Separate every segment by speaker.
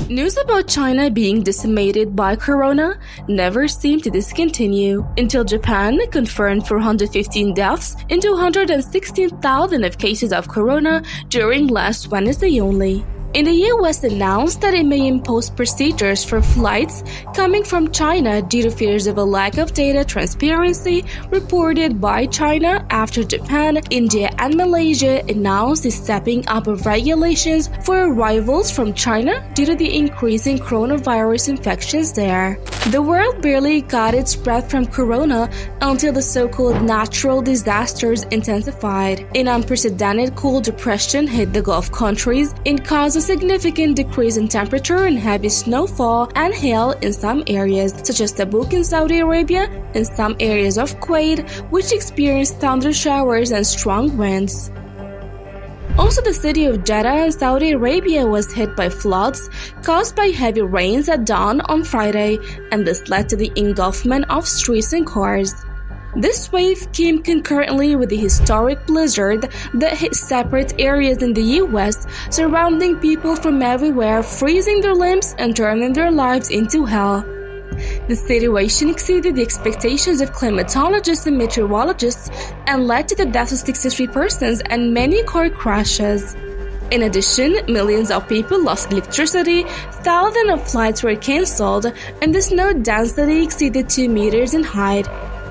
Speaker 1: News about China being decimated by corona never seemed to discontinue until Japan confirmed 415 deaths and 216,000 of cases of corona during last Wednesday only. And the US announced that it may impose procedures for flights coming from China due to fears of a lack of data transparency reported by China after Japan, India, and Malaysia announced the stepping up of regulations for arrivals from China due to the increasing coronavirus infections there. The world barely got its breath from corona until the so-called natural disasters intensified. An unprecedented cold depression hit the Gulf countries and caused a significant decrease in temperature and heavy snowfall and hail in some areas, such as Tabuk in Saudi Arabia and some areas of Kuwait, which experienced thunder showers and strong winds. Also, the city of Jeddah in Saudi Arabia was hit by floods caused by heavy rains at dawn on Friday, and this led to the engulfment of streets and cars. This wave came concurrently with the historic blizzard that hit separate areas in the US, surrounding people from everywhere, freezing their limbs and turning their lives into hell. The situation exceeded the expectations of climatologists and meteorologists and led to the death of 63 persons and many car crashes. In addition, millions of people lost electricity, thousands of flights were cancelled, and the snow density exceeded 2 meters in height.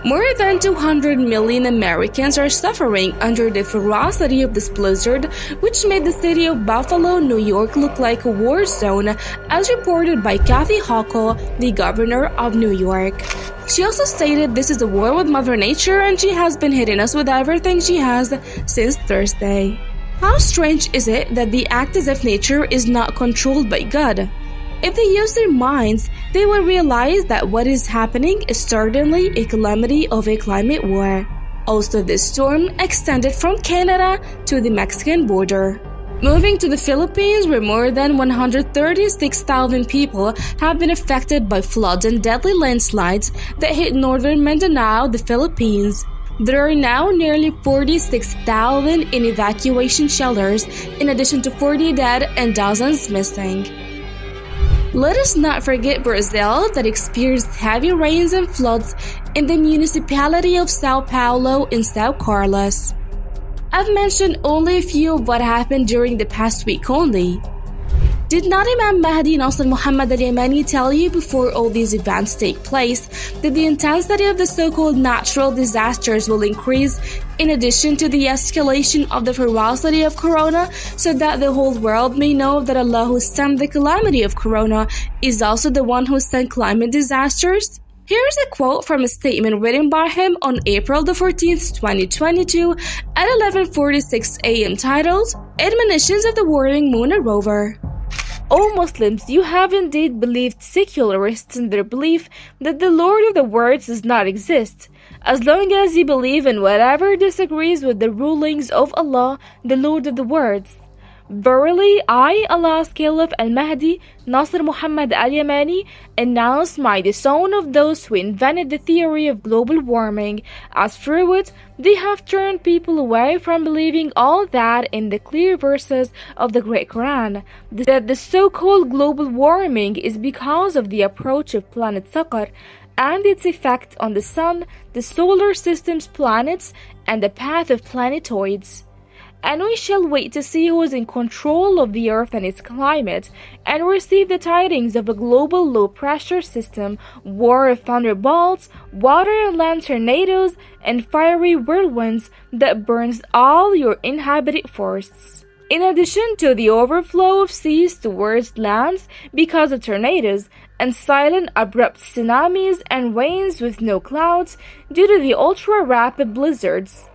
Speaker 1: More than 200 million Americans are suffering under the ferocity of this blizzard, which made the city of Buffalo, New York look like a war zone, as reported by Kathy Hochul, the governor of New York. She also stated this is a war with Mother Nature and she has been hitting us with everything she has since Thursday. How strange is it that they act as if nature is not controlled by God? If they use their minds, they will realize that what is happening is certainly a calamity of a climate war. Also, this storm extended from Canada to the Mexican border. Moving to the Philippines, where more than 136,000 people have been affected by floods and deadly landslides that hit northern Mindanao, the Philippines. There are now nearly 46,000 in evacuation shelters, in addition to 40 dead and dozens missing. Let us not forget Brazil, that experienced heavy rains and floods in the municipality of Sao Paulo in São Carlos. I've mentioned only a few of what happened during the past week only. Did not Imam Mahdi Nasr Muhammad al-Yamani tell you before all these events take place that the intensity of the so-called natural disasters will increase in addition to the escalation of the ferocity of corona, so that the whole world may know that Allah who sent the calamity of corona is also the one who sent climate disasters? Here's a quote from a statement written by him on April the 14th, 2022 at 11:46 a.m. titled, Admonitions of the Whirling Lunar Rover. O Muslims, you have indeed believed secularists in their belief that the Lord of the words does not exist. As long as you believe in whatever disagrees with the rulings of Allah, the Lord of the words. Verily, I, Allah's Caliph al-Mahdi, Nasr Muhammad al-Yamani, announce my disown of those who invented the theory of global warming, as through it they have turned people away from believing all that in the clear verses of the Great Quran, that the so-called global warming is because of the approach of planet Saqar and its effect on the sun, the solar system's planets, and the path of planetoids. And we shall wait to see who is in control of the earth and its climate, and receive the tidings of a global low-pressure system, war of thunderbolts, water and land tornadoes, and fiery whirlwinds that burns all your inhabited forests. In addition to the overflow of seas towards lands because of tornadoes, and silent abrupt tsunamis and rains with no clouds due to the ultra-rapid blizzards.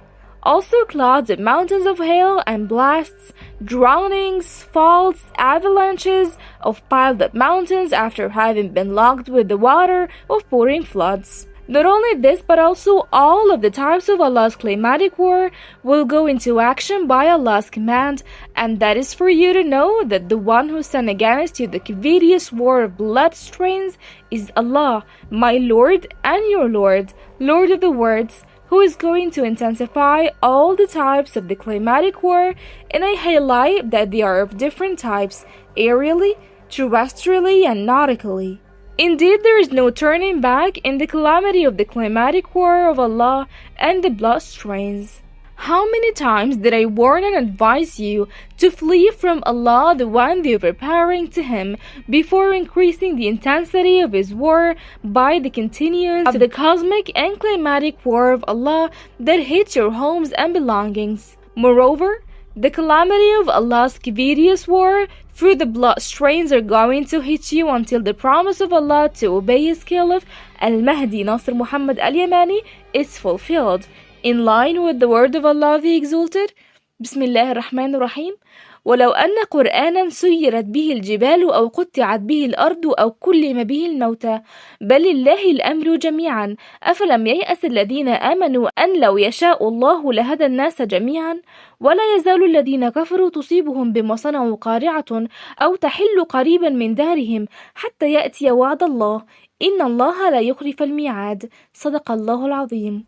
Speaker 1: Also clouds of mountains of hail and blasts, drownings, faults, avalanches of piled-up mountains after having been locked with the water of pouring floods. Not only this, but also all of the types of Allah's climatic war will go into action by Allah's command, and that is for you to know that the one who sent against you the covetous war of blood strains is Allah, my Lord and your Lord, Lord of the words, who is going to intensify all the types of the climatic war, and I highlight that they are of different types, aerially, terrestrially and nautically. Indeed, there is no turning back in the calamity of the climatic war of Allah and the blood strains. How many times did I warn and advise you to flee from Allah, the one the overpowering to Him, before increasing the intensity of His war by the continuance of the cosmic and climatic war of Allah that hits your homes and belongings? Moreover, the calamity of Allah's covetous war through the blood strains are going to hit you until the promise of Allah to obey His Caliph Al-Mahdi Nasr Muhammad Al-Yamani is fulfilled. In line with the word of Allah the Exalted, بسم الله الرحمن الرحيم ولو أن قرآنا سيرت به الجبال أو قطعت به الأرض أو كلم به الموتى بل لله الأمر جميعا أفلم ييأس الذين آمنوا أن لو يشاء الله لهدى الناس جميعا ولا يزال الذين كفروا تصيبهم بما صنعوا قارعة أو تحل قريبا من دارهم حتى يأتي وعد الله إن الله لا يخلف الميعاد صدق الله العظيم.